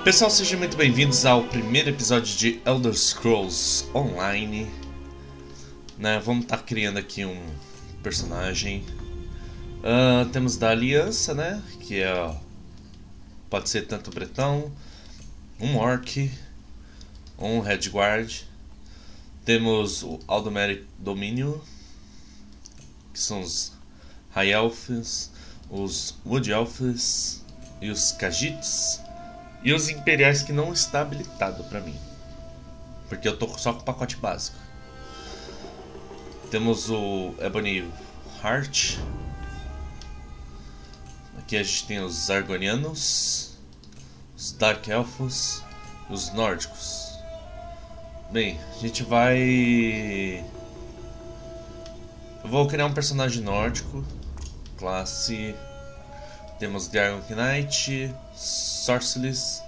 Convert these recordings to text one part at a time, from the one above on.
Pessoal, sejam muito bem-vindos ao primeiro episódio de Elder Scrolls Online, né? Vamos estar criando aqui um personagem. Temos da Aliança, né? Que pode ser tanto bretão, um orc ou um redguard. Temos o Aldmeric Domínio, que são os High Elves, os Wood Elves e os Khajiits. E os Imperiais, que não está habilitado pra mim, porque eu tô só com o pacote básico. Temos o Ebony Heart. Aqui a gente tem os Argonianos, os Dark Elfos, os Nórdicos. Bem, a gente vai... Eu vou criar um personagem nórdico. Classe... Temos Dragon Knight, Sorceress,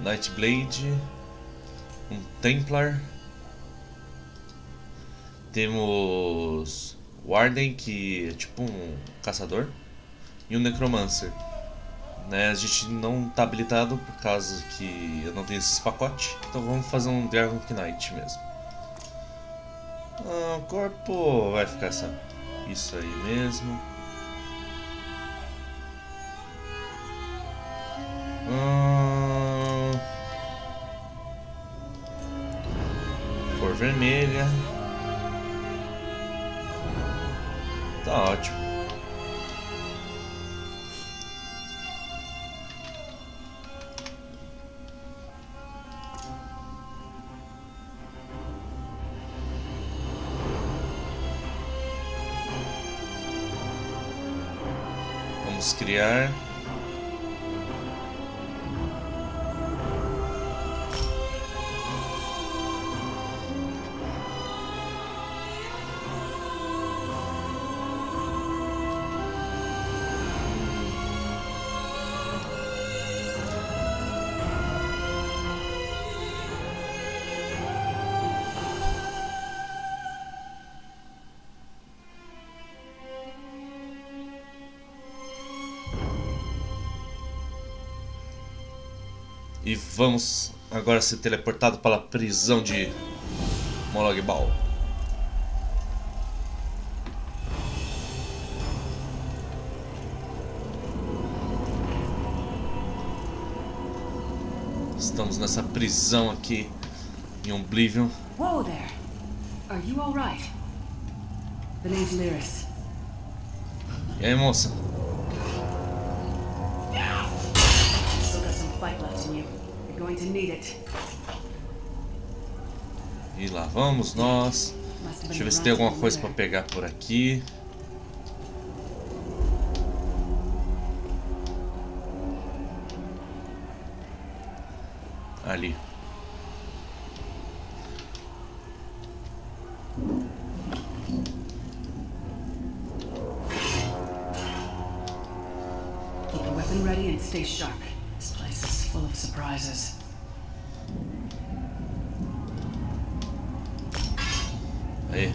Nightblade, um Templar. Temos Warden, que é tipo um caçador, e um Necromancer, né? A gente não tá habilitado por causa que eu não tenho esses pacotes, então vamos fazer um Dragon Knight mesmo. O corpo vai ficar isso aí mesmo. Cor vermelha. Tá ótimo. Vamos criar. E vamos agora ser teleportado para a prisão de Mologbal. Estamos nessa prisão aqui em Oblivion. Whoa there. Are you all right? The name's Lyris. E aí, moça? Still got some fight left in you. You're going to need it. E lá vamos nós. Deixa eu ver se tem alguma coisa para pegar por aqui. Ali. Keep your weapon ready and stay sharp. This place is full of surprises. Aí.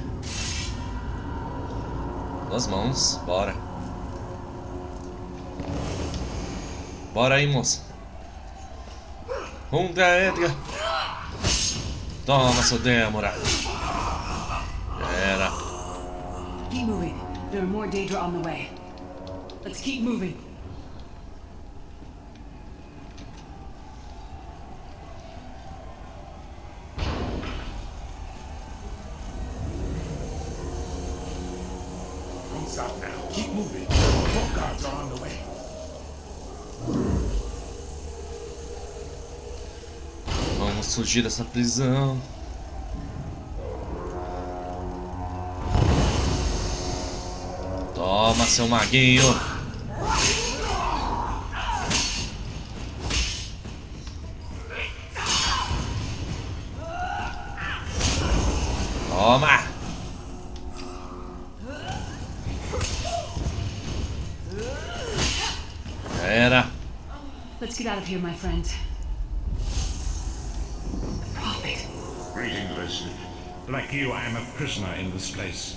Nas mãos, bora. Bora aí, moça. Edgar. Toma, seu Dêmora. Era. Keep moving. There are more Daedra on the way. Let's keep moving. Don't stop now. Keep moving. More guards are on the way. Vamos fugir dessa prisão. Toma, seu maguinho. Toma. Era. Let's get out of here, my friend. The prophet. Greetings. Like you, I am a prisoner in this place.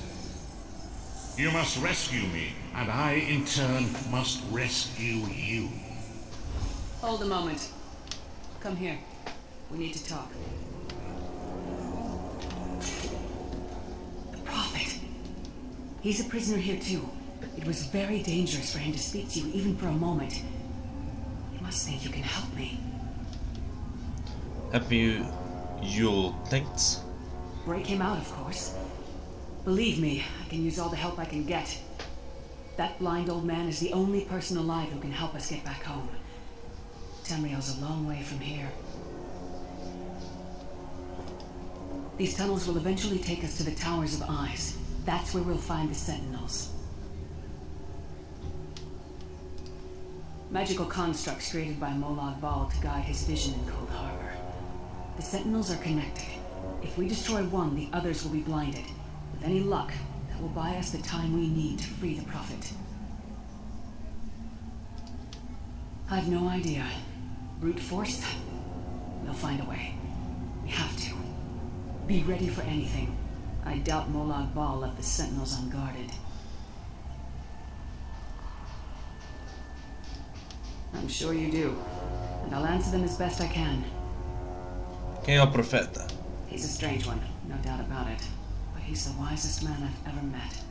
You must rescue me, and I, in turn, must rescue you. Hold a moment. Come here. We need to talk. The Prophet. He's a prisoner here too. It was very dangerous for him to speak to you even for a moment. You must think you can help me. Help you thanks? Break him out, of course. Believe me, I can use all the help I can get. That blind old man is the only person alive who can help us get back home. Tamriel's a long way from here. These tunnels will eventually take us to the Towers of Eyes. That's where we'll find the Sentinels. Magical constructs created by Molag Bal to guide his vision in Cold Harbor. The Sentinels are connected. If we destroy one, the others will be blinded. With any luck, that will buy us the time we need to free the Prophet. I've no idea. Brute force? We'll find a way. We have to. Be ready for anything. I doubt Molag Bal left the Sentinels unguarded. I'm sure you do. And I'll answer them as best I can. Quem é o profeta? He's a strange one, no doubt about it. But he's the wisest man I've ever met.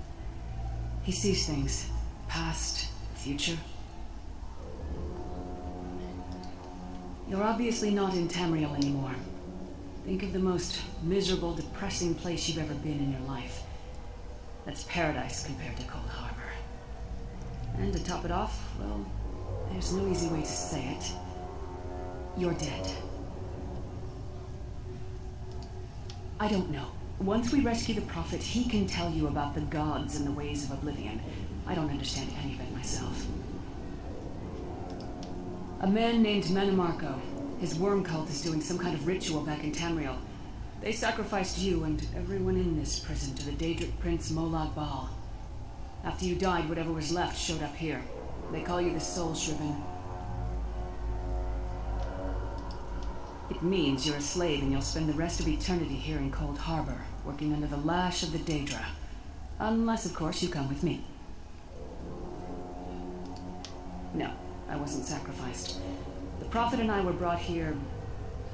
He sees things. Past, future. You're obviously not in Tamriel anymore. Think of the most miserable, depressing place you've ever been in your life. That's paradise compared to Cold Harbor. And to top it off, well, there's no easy way to say it. You're dead. I don't know. Once we rescue the Prophet, he can tell you about the gods and the ways of oblivion. I don't understand any of it myself. A man named Manamarco. His worm cult is doing some kind of ritual back in Tamriel. They sacrificed you and everyone in this prison to the Daedric Prince Molag Bal. After you died, whatever was left showed up here. They call you the Soul Shriven. It means you're a slave and you'll spend the rest of eternity here in Cold Harbor, working under the lash of the Daedra. Unless, of course, you come with me. No, I wasn't sacrificed. The Prophet and I were brought here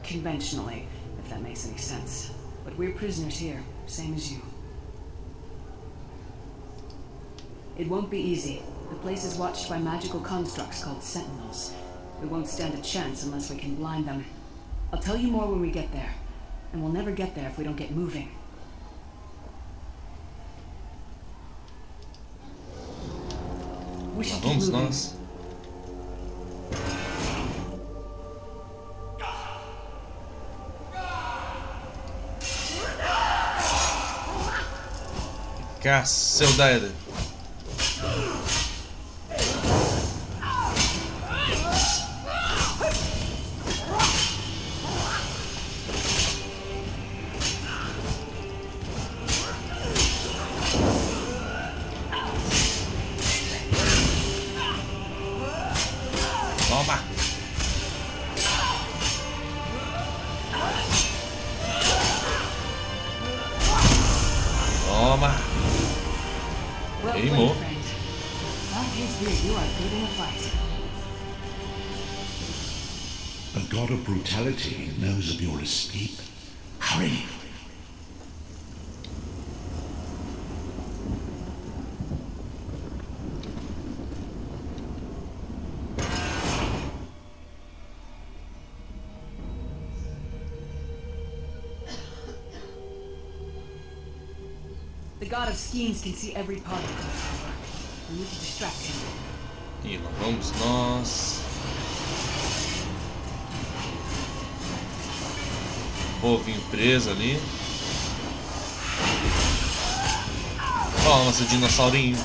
conventionally, if that makes any sense. But we're prisoners here, same as you. It won't be easy. The place is watched by magical constructs called Sentinels. We won't stand a chance unless we can blind them. I'll tell you more when we get there. And we'll never get there if we don't get moving. We should keep moving. Nós. Cacilda. Toma. Toma. Well Queimou. played, friend. That is good. You are good in a fight. The god of brutality knows of your escape. Hurry! The god of schemes can see every part of Cold Harbor. We need to distract him. E lá vamos nós. Povinho preso ali. Toma, seu dinossaurinho.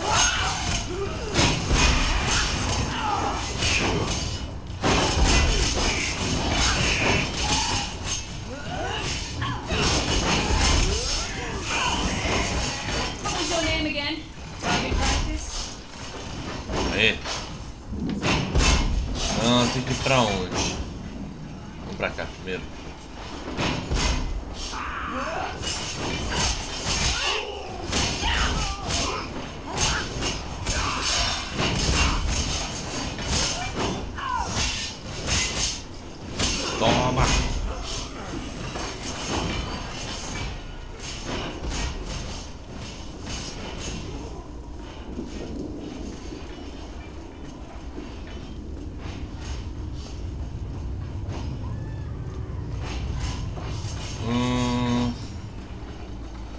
What was your name again? Target practice? Aê. Não, tem que ir pra onde? Vamos pra cá primeiro. Toma!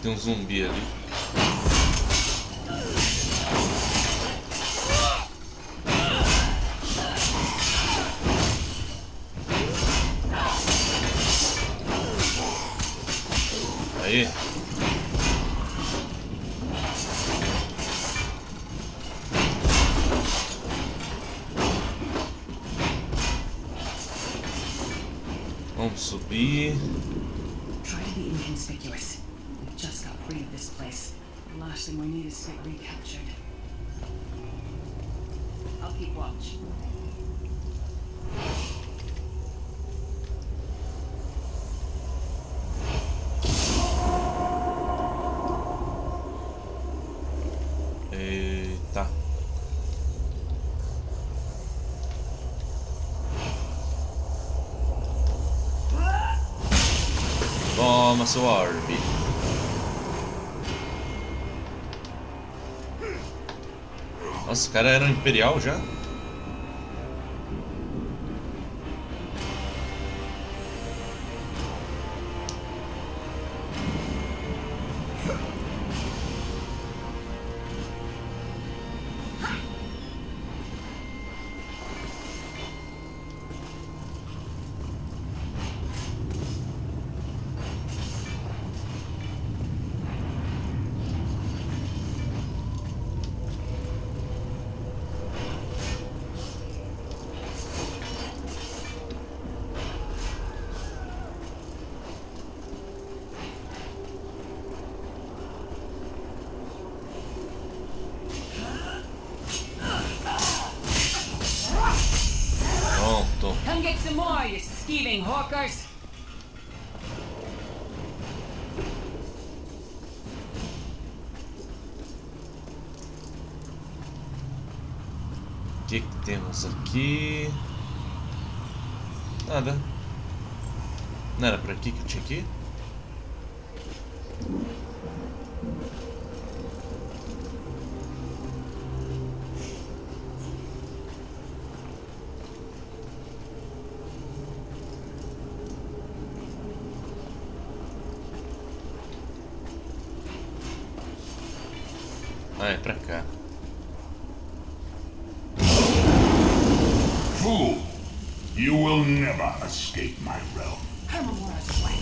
Tem um zumbi ali. Aí. Vamos subir. Try to be inconspicuous. We just got free of this place. The last thing we need is to get recaptured. I'll keep watch. Eita. Toma, seu orbe. Nossa, os caras eram imperial já? Come get some more, you skeeving hawkers! O que temos aqui? Nada. Não era pra aqui que eu tinha que ir? Ah, é pra cá. Fool! You will never escape my realm. Hermamora's way.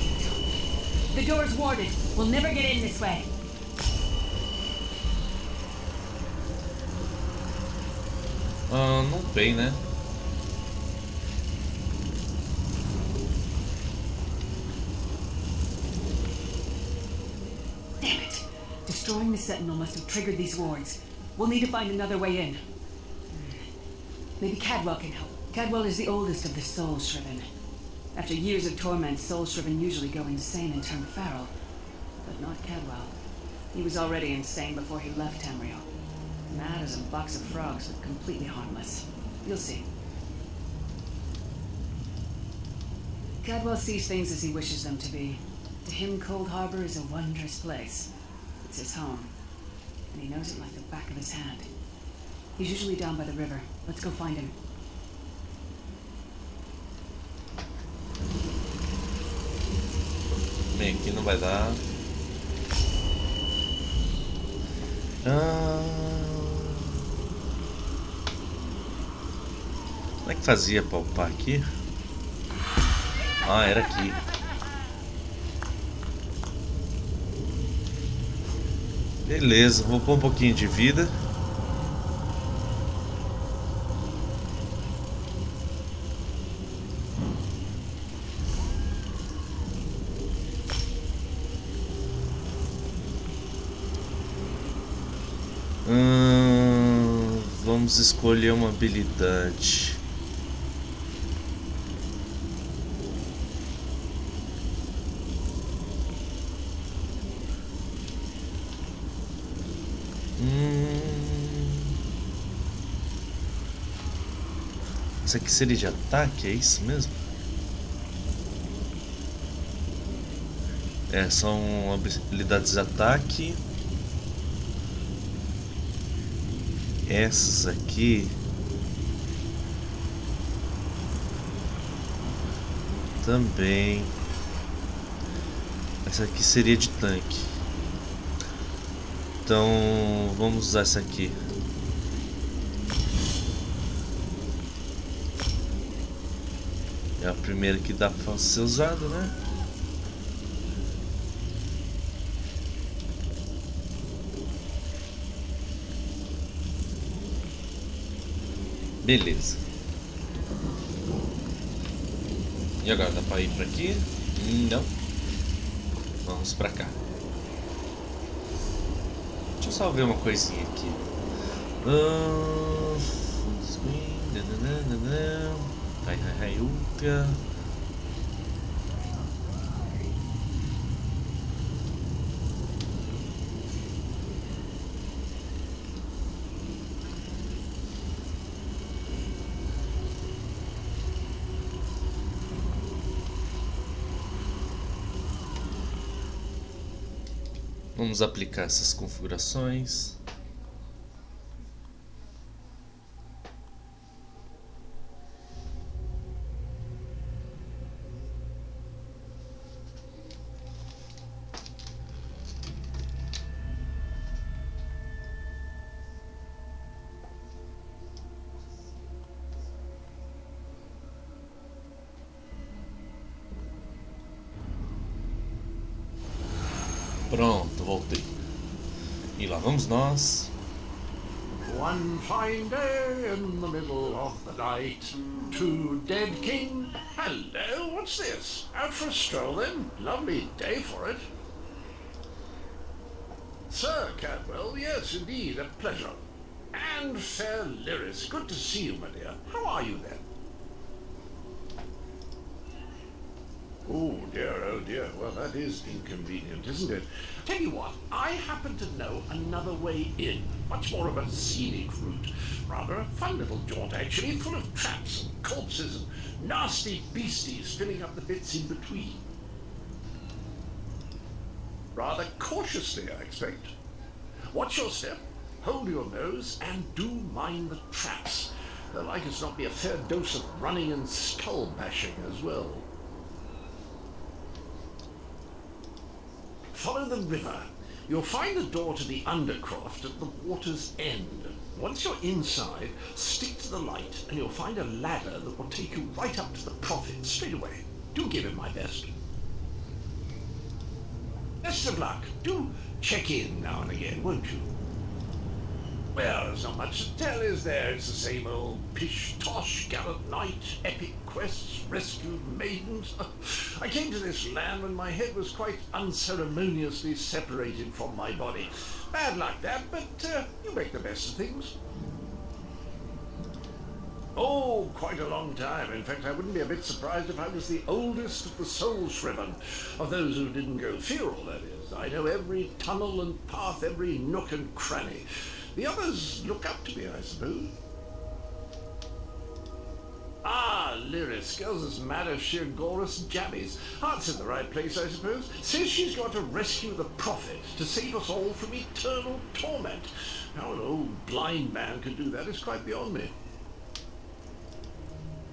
The door's warded. We'll never get in this way. Não bem, né? Damn it! Destroying the Sentinel must have triggered these wards. We'll need to find another way in. Maybe Cadwell can help. Cadwell is the oldest of the Soul Shriven. After years of torment, Soul Shriven usually go insane and turn feral. But not Cadwell. He was already insane before he left Tamriel. Mad as a box of frogs, but completely harmless. You'll see. Cadwell sees things as he wishes them to be. To him, Cold Harbor is a wondrous place. It's his home. And he knows it like the back of his hand. He's usually down by the river. Let's go find him. Bem, aqui não vai dar. Como é que fazia pra upar aqui? Ah, era aqui. Beleza, vou pôr um pouquinho de vida. Vamos escolher uma habilidade. Isso aqui seria de ataque, é isso mesmo? São habilidades de ataque. Essas aqui também. Essa aqui seria de tanque. Então vamos usar essa aqui. É a primeira que dá pra ser usada, né? Beleza. E agora dá pra ir pra aqui? Não. Vamos pra cá. Deixa eu só ver uma coisinha aqui. Ultra. Vamos aplicar essas configurações. Pronto, voltei. E lá vamos nós. One fine day in the middle of the night, two dead king. Hello, what's this? Out for a stroll then? Lovely day for it. Sir Cadwell, yes, indeed, a pleasure. And fair Lyris, good to see you, my dear. How are you then? Oh dear, well that is inconvenient, isn't it? Tell you what, I happen to know another way in, much more of a scenic route. Rather a fun little jaunt actually, full of traps and corpses and nasty beasties filling up the bits in between. Rather cautiously, I expect. Watch your step, hold your nose, and do mind the traps. There'll like as not be a fair dose of running and skull bashing as well. Follow the river. You'll find the door to the Undercroft at the water's end. Once you're inside, stick to the light and you'll find a ladder that will take you right up to the Prophet straight away. Do give it my best. Best of luck. Do check in now and again, won't you? Well, there's not much to tell, is there? It's the same old pish-tosh, gallant knight, epic quests, rescued maidens. I came to this land when my head was quite unceremoniously separated from my body. Bad luck that, but you make the best of things. Oh, quite a long time. In fact, I wouldn't be a bit surprised if I was the oldest of the soul-shriven, of those who didn't go feral, that is. I know every tunnel and path, every nook and cranny. The others look up to me, I suppose. Ah, Lyris, girl's as mad as sheer Gorus jabbies. Heart's in the right place, I suppose. Says she's got to rescue the Prophet to save us all from eternal torment. How an old blind man could do that is quite beyond me.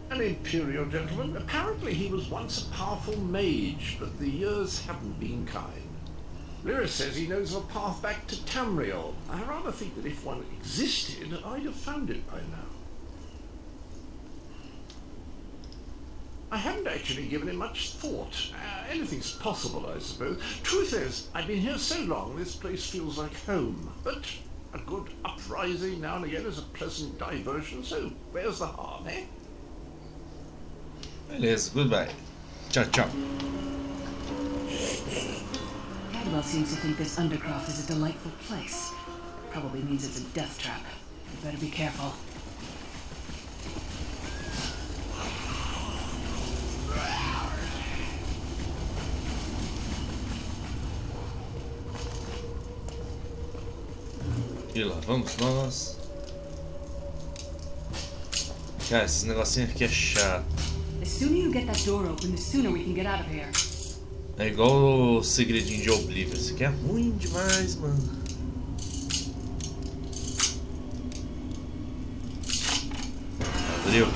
An imperial gentleman. Apparently he was once a powerful mage, but the years haven't been kind. Lyris says he knows of a path back to Tamriel. I rather think that if one existed, I'd have found it by now. I haven't actually given it much thought. Anything's possible, I suppose. Truth is, I've been here so long, this place feels like home. But a good uprising now and again is a pleasant diversion, so where's the harm, eh? Beleza, goodbye. Tchau, tchau. Cadwell seems to think this Undercroft is a delightful place. Probably means it's a death trap. You better be careful. E lá vamos nós. Cara, esses negocinhos aqui é chato. The sooner you get that door open, the sooner we can get out of here. É igual o segredinho de Oblivion. Isso aqui é ruim demais, mano. Abriu.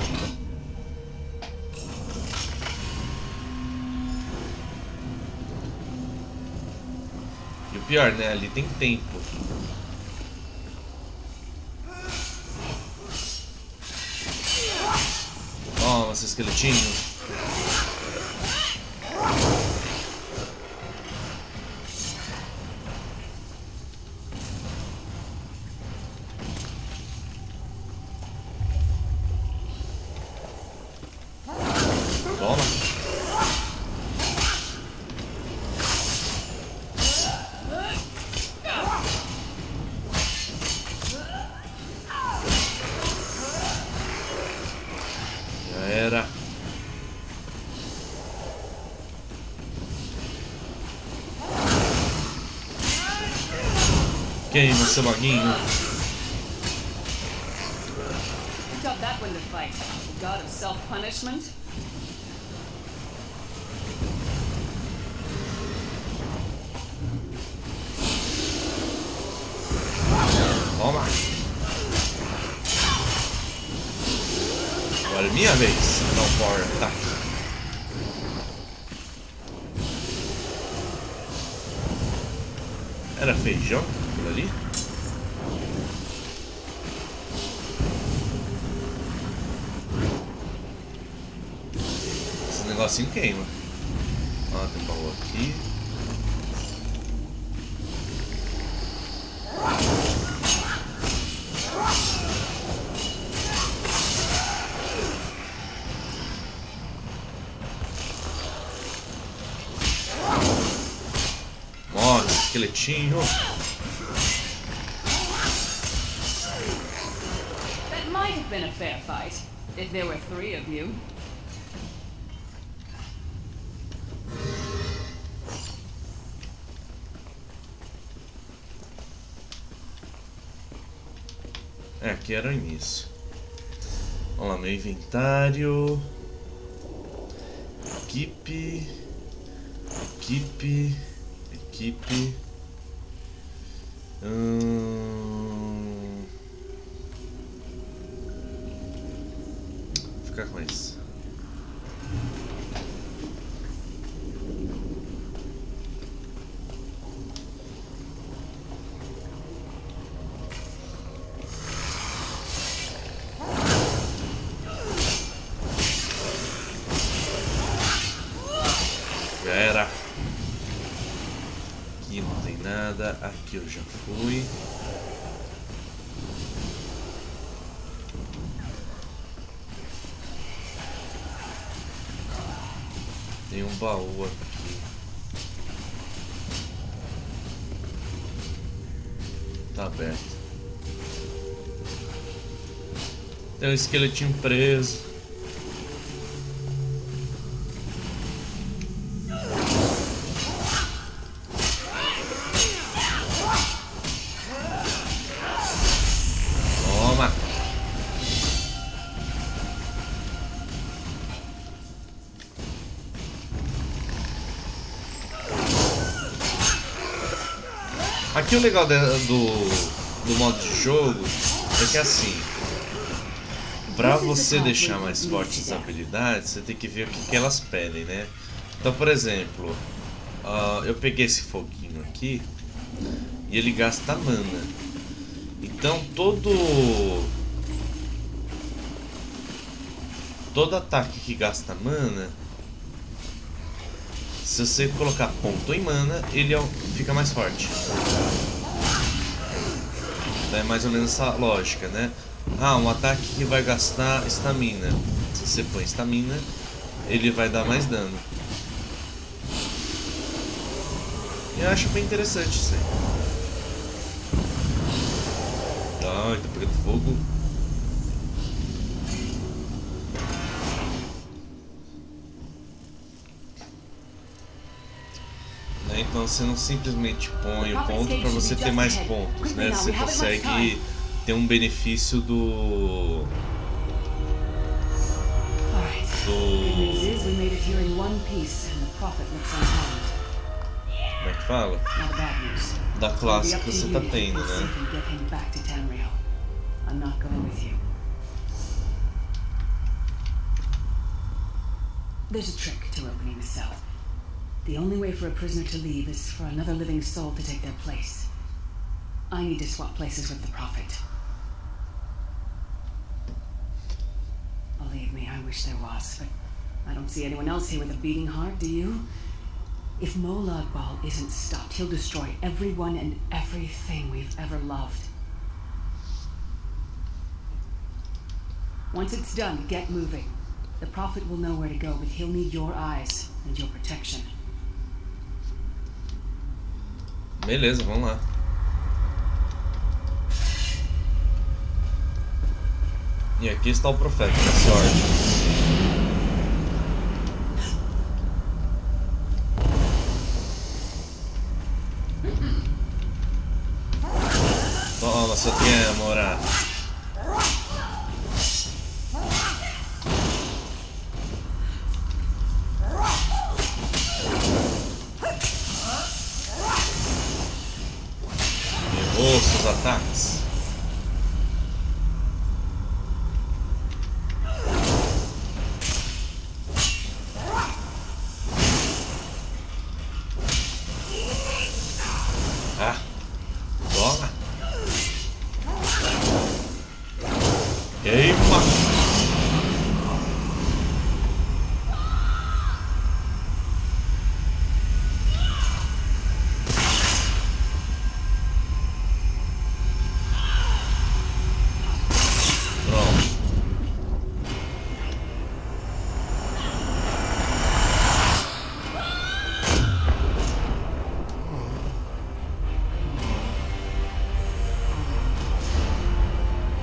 E o pior, né? Ali tem tempo. Toma, seu esqueletinho. Toma. Já era. Queima, seu maguinho. Who taught that one to fight? The god of self-punishment? Toma. Agora é minha vez. Não, power attack. Era feijão por ali? Esse negocinho queima. Ó, tem baú aqui. Morre, esqueletinho. That might have been a fair fight, if there were 3 of you. É, aqui era o início. Vamos lá, meu inventário. Equipe. Equipe. Equipe. Vou ficar com isso. Já era. Aqui não tem nada. Aqui eu já fui. Tem um baú aqui. Tá aberto. Tem um esqueletinho preso. Toma. Aqui o legal do modo de jogo é que assim, pra você deixar mais fortes as habilidades, você tem que ver o que elas pedem, né? Então, por exemplo, eu peguei esse foguinho aqui e ele gasta mana. Então todo ataque que gasta mana, se você colocar ponto em mana, ele fica mais forte. É mais ou menos essa lógica, né? Um ataque que vai gastar estamina. Se você põe estamina, ele vai dar mais dano. E eu acho bem interessante isso aí. Ai, tá pegando fogo. Então você não simplesmente põe o ponto para você ter mais pontos, né? Você consegue ter um benefício do if you're in one piece and the prophet looks unharmed. Como é que fala? Now the bad news. Da classe que você tá It'll be up to tendo, you if you né? can get him back to Tamriel. I'm not going with you. There's a trick to opening the cell. The only way for a prisoner to leave is for another living soul to take their place. I need to swap places with the prophet. Believe me, I wish there was, but I don't see anyone else here with a beating heart, do you? If Molag Bal isn't stopped, he'll destroy everyone and everything we've ever loved. Once it's done, get moving. The prophet will know where to go, but he'll need your eyes and your protection. Beleza, vamos lá. E aqui está o profeta, sorte. Toma, seu Temora. Errou seus ataques. Ah, toma. Queima.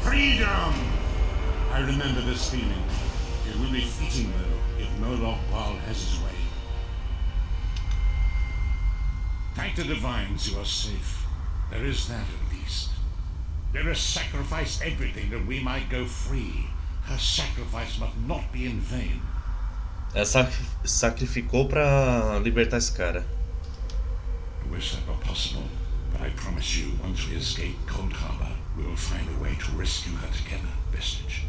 Freedom! I remember this feeling. It will be fleeting, though, if Molag Bal has his way. Thank the divines you are safe. There is that at least. There has sacrificed everything that we might go free. Her sacrifice must not be in vain. Ela sacrificou pra libertar esse cara. I wish that were possible, but I promise you, once we escape Cold Harbor, we will find a way to rescue her together, Vestige.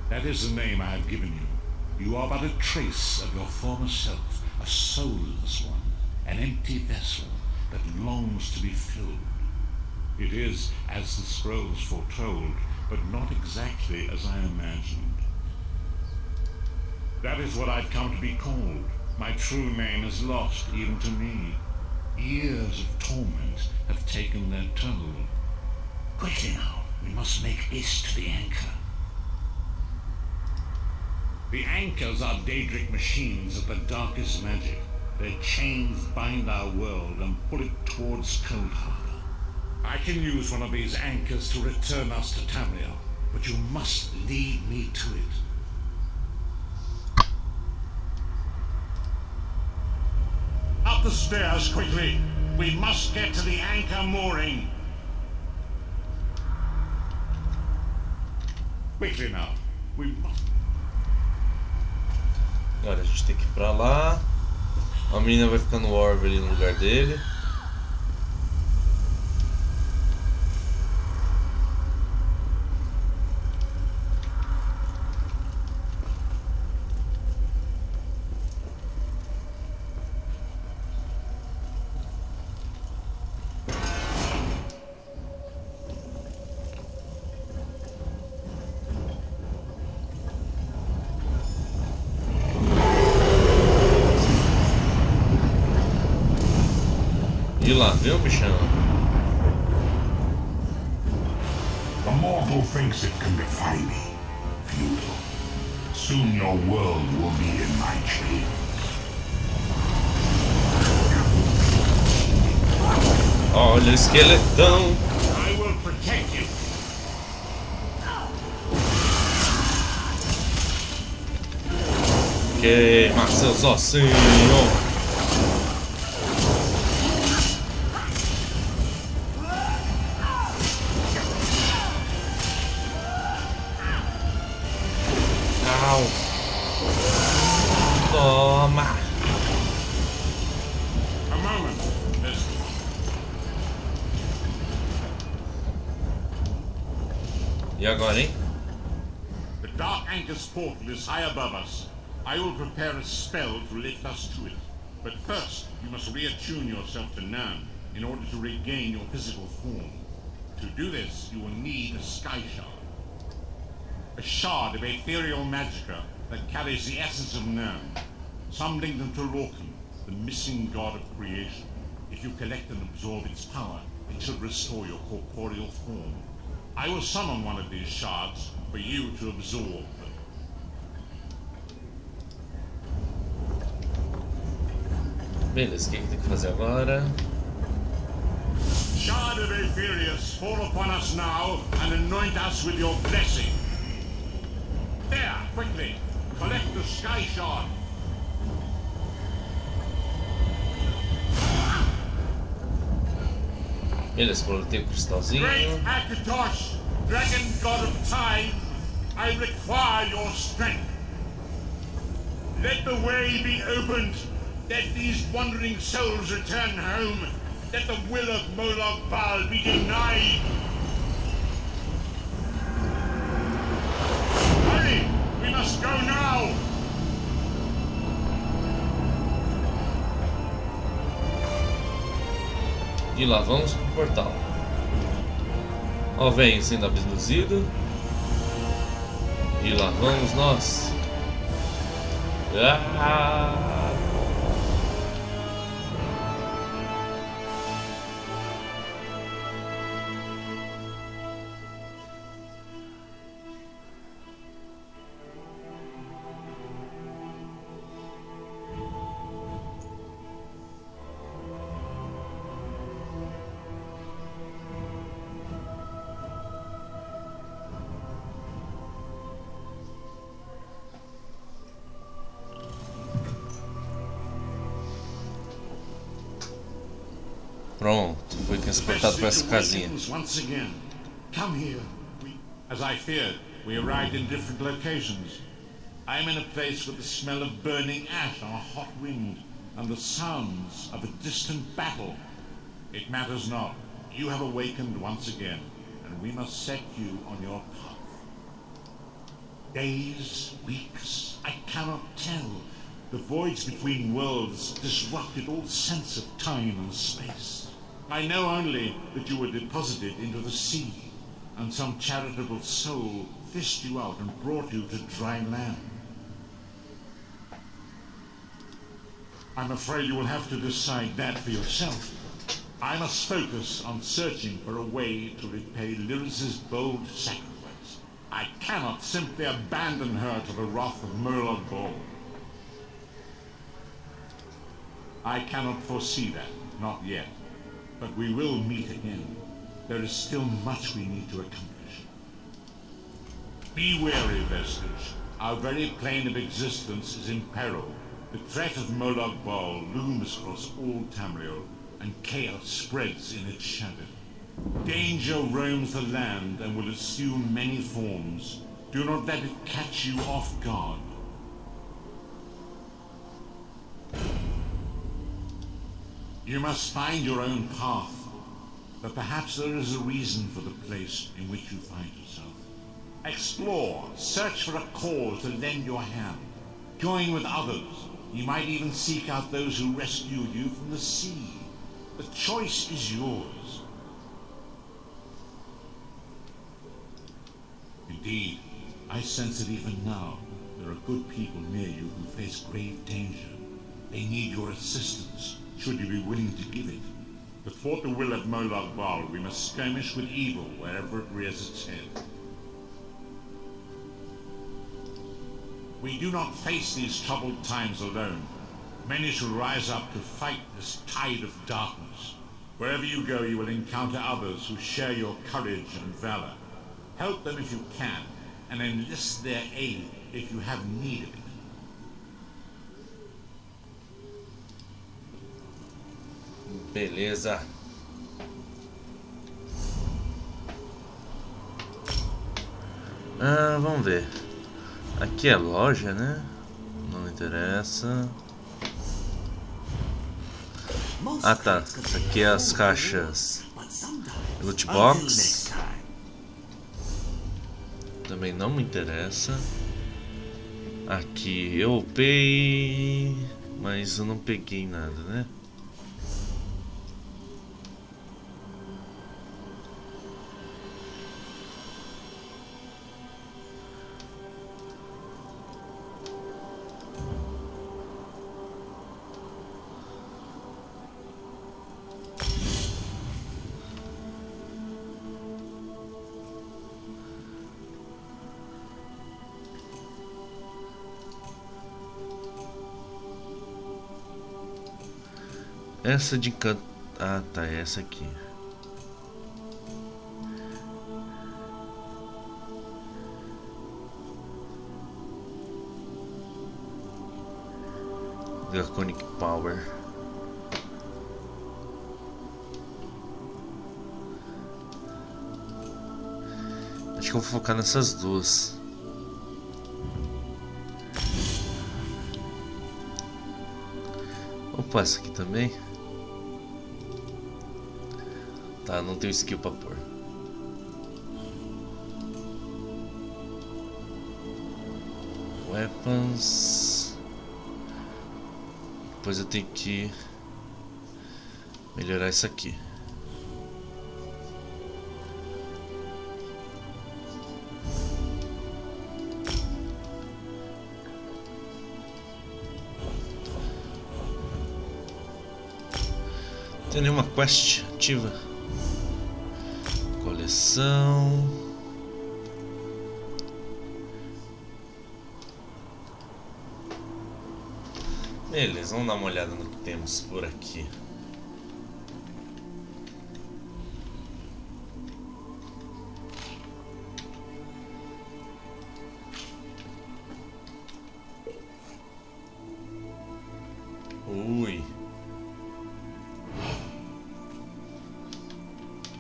That is the name I have given you. You are but a trace of your former self, a soulless one, an empty vessel that longs to be filled. It is as the scrolls foretold, but not exactly as I imagined. That is what I've come to be called. My true name is lost even to me. Years of torment have taken their toll. Quickly now, we must make haste to the anchor. The anchors are Daedric machines of the darkest magic. Their chains bind our world and pull it towards Cold Harbor. I can use one of these anchors to return us to Tamriel, but you must lead me to it. Up the stairs, quickly! We must get to the anchor mooring! Quickly now! We must... Agora a gente tem que ir pra lá. A menina vai ficar no orbe ali no lugar dele. E lá, viu, bichão? The mortal thinks it can defy me. Futile. Soon your world will be in my chains. Olha o esqueletão. I will protect you. Queima seus ossinhos. Ow. Toma! A moment. E agora, hein? The Dark Anchor's portal is high above us. I will prepare a spell to lift us to it. But first, you must reattune yourself to Nan in order to regain your physical form. To do this, you will need a sky shard. A shard of ethereal magicka that carries the essence of Nan, some link them to Lorcan, the missing god of creation. If you collect and absorb its power, it should restore your corporeal form. I will summon one of these shards for you to absorb. Beleza, o que tem que fazer agora? Shard of Aetherius, fall upon us now and anoint us with your blessing. There, quickly, collect the sky shard. Beleza, coletei o cristalzinho. Great Akatosh, dragon god of time, I require your strength. Let the way be opened. Let these wandering souls return home. Let the will of Moloch Baal be denied. Hurry! We must go now! E lá vamos pro portal. Ó, vem sendo abduzido. E lá vamos nós. Ah! Pronto, foi transportado para essa casinha. Once again. Come here. As I feared, we arrived in different locations. I am in a place with the smell of burning ash on a hot wind and the sounds of a distant battle. It matters not. You have awakened once again, and we must set you on your path. Days, weeks, I cannot tell. The voids between worlds disrupted all sense of time and space. I know only that you were deposited into the sea, and some charitable soul fished you out and brought you to dry land. I'm afraid you will have to decide that for yourself. I must focus on searching for a way to repay Lyris's bold sacrifice. I cannot simply abandon her to the wrath of Moloch Baal. I cannot foresee that, not yet. But we will meet again. There is still much we need to accomplish. Be wary, Vestige. Our very plane of existence is in peril. The threat of Moloch Baal looms across all Tamriel, and chaos spreads in its shadow. Danger roams the land and will assume many forms. Do not let it catch you off guard. You must find your own path, but perhaps there is a reason for the place in which you find yourself. Explore, search for a cause to lend your hand. Join with others. You might even seek out those who rescued you from the sea. The choice is yours. Indeed, I sense that even now, there are good people near you who face grave danger. They need your assistance, should you be willing to give it. To thwart the will of Moloch Baal, we must skirmish with evil wherever it rears its head. We do not face these troubled times alone. Many shall rise up to fight this tide of darkness. Wherever you go, you will encounter others who share your courage and valor. Help them if you can, and enlist their aid if you have need of it. Beleza. Vamos ver. Aqui é loja, né? interessa. Ah tá, isso aqui é as caixas loot box. Também não me interessa. Aqui eu upei, mas eu não peguei nada, né? Essa de canto. Ah tá, é essa aqui. Draconic Power. Acho que eu vou focar nessas duas. Opa, essa aqui também. Tá, não tenho skill pra pôr. Weapons. Depois eu tenho que melhorar isso aqui. Não tem nenhuma quest ativa. Coleção. Beleza, vamos dar uma olhada no que temos por aqui. Ui.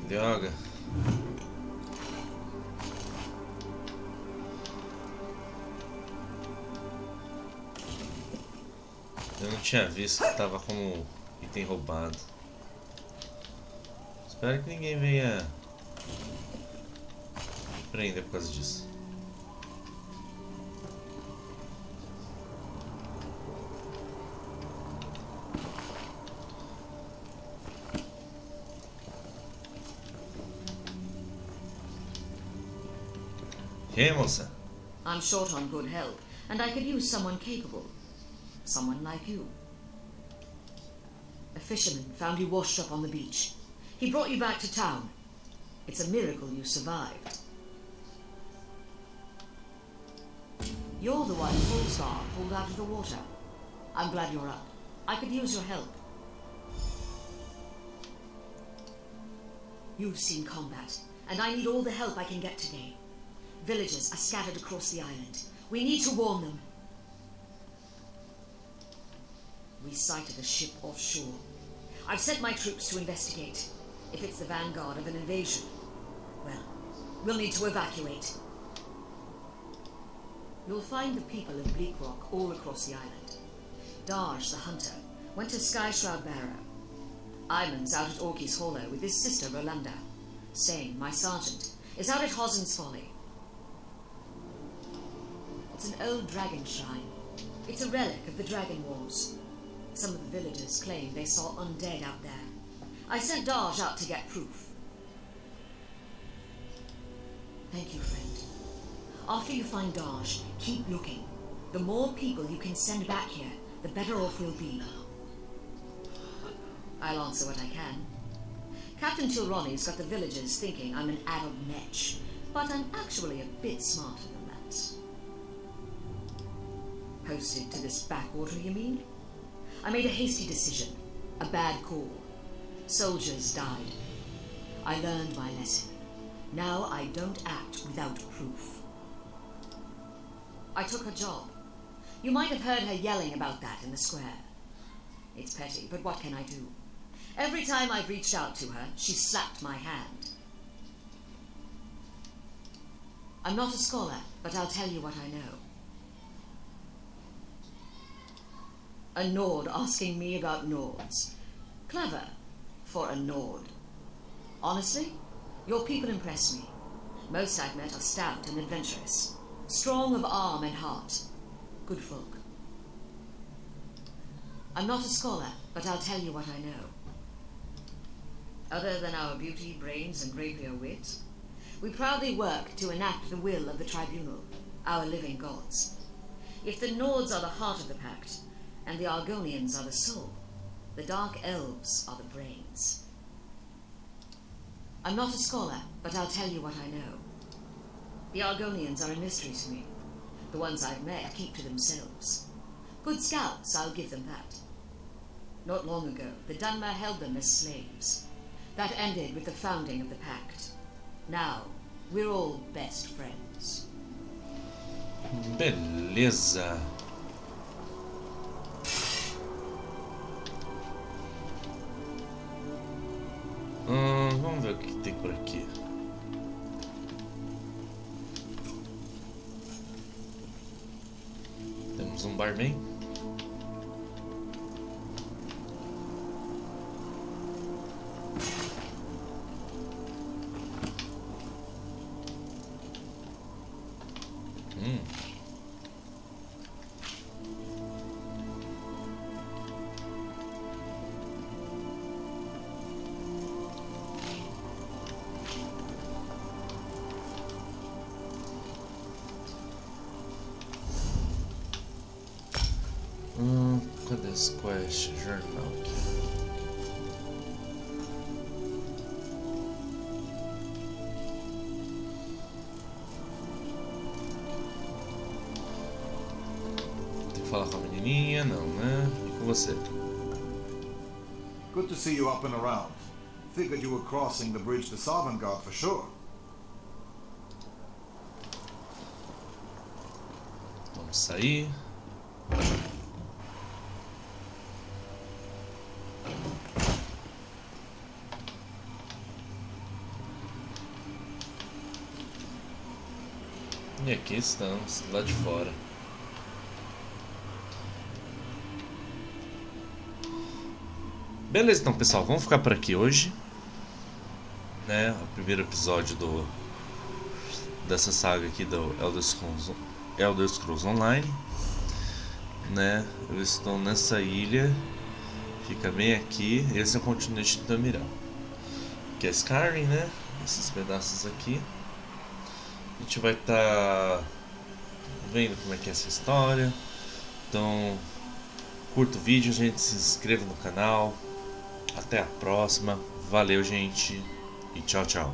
Droga. Eu não tinha visto que tava como item roubado. Espero que ninguém venha me prender por causa disso. E aí, moça? I'm short on good help, and I could use someone capable. Someone like you. A fisherman found you washed up on the beach. He brought you back to town. It's a miracle you survived. You're the one Polestar pulled out of the water. I'm glad you're up. I could use your help. You've seen combat, and I need all the help I can get today. Villagers are scattered across the island. We need to warn them. We sighted a ship offshore. I've sent my troops to investigate. If it's the vanguard of an invasion, well, we'll need to evacuate. You'll find the people of Bleak Rock all across the island. Darj, the hunter, went to Skyshroud Barrow. Iman's out at Orky's Hollow with his sister Rolanda. Sane, my sergeant, is out at Hosen's Folly. It's an old dragon shrine. It's a relic of the Dragon Wars. Some of the villagers claim they saw undead out there. I sent Darj out to get proof. Thank you, friend. After you find Darj, keep looking. The more people you can send back here, the better off we'll be. I'll answer what I can. Captain Tilronni's got the villagers thinking I'm an addled netch, but I'm actually a bit smarter than that. Posted to this backwater, you mean? I made a hasty decision. A bad call. Soldiers died. I learned my lesson. Now I don't act without proof. I took her job. You might have heard her yelling about that in the square. It's petty, but what can I do? Every time I've reached out to her, she slapped my hand. I'm not a scholar, but I'll tell you what I know. A Nord asking me about Nords. Clever for a Nord. Honestly, your people impress me. Most I've met are stout and adventurous, strong of arm and heart. Good folk. I'm not a scholar, but I'll tell you what I know. Other than our beauty, brains, and rapier wit, we proudly work to enact the will of the Tribunal, our living gods. If the Nords are the heart of the Pact, and the Argonians are the soul, the Dark Elves are the brains. I'm not a scholar, but I'll tell you what I know. The Argonians are a mystery to me. The ones I've met keep to themselves. Good scouts, I'll give them that. Not long ago, the Dunmer held them as slaves. That ended with the founding of the Pact. Now, we're all best friends. Beleza. Vamos ver o que tem por aqui. Temos um barman. Cadê esse quest? Jornal aqui. Tem que falar com a menininha? Não, né? E com você? Good to see you up and around. Figured you were crossing the bridge to Sovngarde for sure. Vamos sair. E aqui estamos, lá de fora. Beleza, então pessoal, vamos ficar por aqui hoje, né? O primeiro episódio dessa saga aqui do Elder Scrolls Online, né? Eu estou nessa ilha, fica bem aqui. Esse é o continente do tamriel, que é Skyrim, né? Esses pedaços aqui. A gente vai estar vendo como é que é essa história. Então, curta o vídeo, gente, se inscreva no canal. Até a próxima. Valeu, gente. E tchau, tchau.